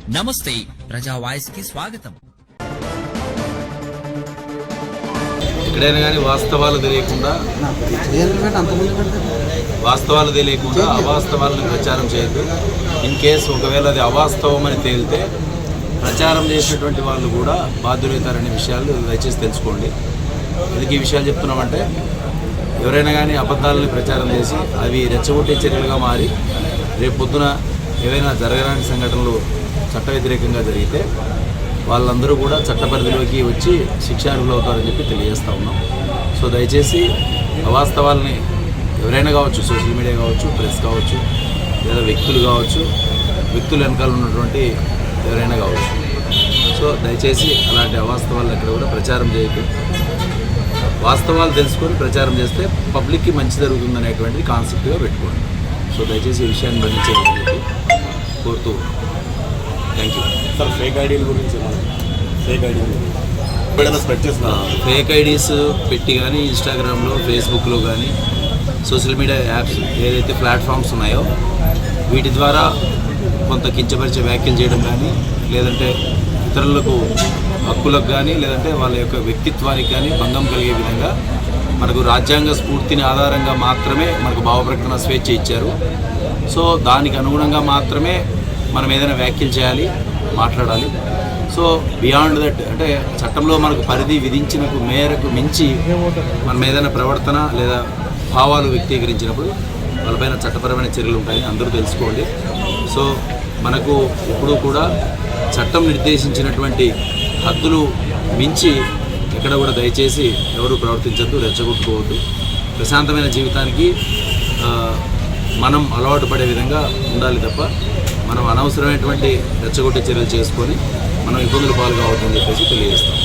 నమస్తే ప్రజా వాయిస్ కి స్వాగతం. ఎక్కడైనా కానీ వాస్తవాలు తెలియకుండా అవాస్తవాలను ప్రచారం చేయొద్దు. ఇన్ కేసు ఒకవేళ అది అవాస్తవం అని తేలితే ప్రచారం చేసేటువంటి వాళ్ళు కూడా బాధ్యులవుతారనే విషయాలు దయచేసి తెలుసుకోండి. ఎందుకు ఈ విషయాలు చెప్తున్నామంటే, ఎవరైనా కానీ అబద్ధాలను ప్రచారం చేసి అవి రెచ్చగొట్టే చర్యలుగా మారి రేపు పొద్దున ఏవైనా జరగరాని సంఘటనలు చట్ట వ్యతిరేకంగా జరిగితే వాళ్ళందరూ కూడా చట్ట పరిధిలోకి వచ్చి శిక్షార్హులు అవుతారని చెప్పి తెలియజేస్తూ ఉన్నాం. సో దయచేసి అవాస్తవాలని ఎవరైనా కావచ్చు, సోషల్ మీడియా కావచ్చు, ప్రెస్ కావచ్చు, లేదా వ్యక్తులు కావచ్చు, వ్యక్తుల వెనకాల ఉన్నటువంటి ఎవరైనా కావచ్చు. సో దయచేసి అలాంటి అవాస్తవాలను ఎక్కడ కూడా ప్రచారం చేయొద్దు. వాస్తవాలు తెలుసుకొని ప్రచారం చేస్తే పబ్లిక్కి మంచి జరుగుతుందనేటువంటిది కాన్సెప్ట్గా పెట్టుకోండి. సో దయచేసి ఈ విషయాన్ని గమనించాలని చెప్పి కోరుతూ థ్యాంక్ యూ. సార్, ఫేక్ ఐడీల గురించి ఫేక్ ఐడీస్ పెట్టి కానీ ఇన్స్టాగ్రామ్లో, ఫేస్బుక్లో కానీ సోషల్ మీడియా యాప్స్ ఏదైతే ప్లాట్ఫామ్స్ ఉన్నాయో వీటి ద్వారా కొంత కించపరిచే వ్యాఖ్యలు చేయడం కానీ, లేదంటే ఇతరులకు హక్కులకు కానీ, లేదంటే వాళ్ళ యొక్క వ్యక్తిత్వానికి కానీ భంగం కలిగే విధంగా మనకు రాజ్యాంగ స్ఫూర్తిని ఆధారంగా మాత్రమే మనకు భావప్రకటన స్వేచ్ఛ ఇచ్చారు. సో దానికి అనుగుణంగా మాత్రమే మనం ఏదైనా వ్యాఖ్యలు చేయాలి, మాట్లాడాలి. సో బియాండ్ దట్, అంటే చట్టంలో మనకు పరిధి విధించిన మేరకు మించి మనం ఏదైనా ప్రవర్తన లేదా భావాలు వ్యక్తీకరించినప్పుడు వాళ్ళపైన చట్టపరమైన చర్యలు ఉంటాయని అందరూ తెలుసుకోండి. సో మనకు ఎప్పుడూ కూడా చట్టం నిర్దేశించినటువంటి హద్దులు మించి ఎక్కడ కూడా దయచేసి ఎవరు ప్రవర్తించద్దు, రెచ్చగొట్టుకోవద్దు. ప్రశాంతమైన జీవితానికి మనం అలవాటు పడే విధంగా ఉండాలి తప్ప మనం అనవసరమైనటువంటి రెచ్చగొట్టే చర్యలు చేసుకొని మనం ఇబ్బందులు పాలు కావద్దని చెప్పేసి తెలియజేస్తాం.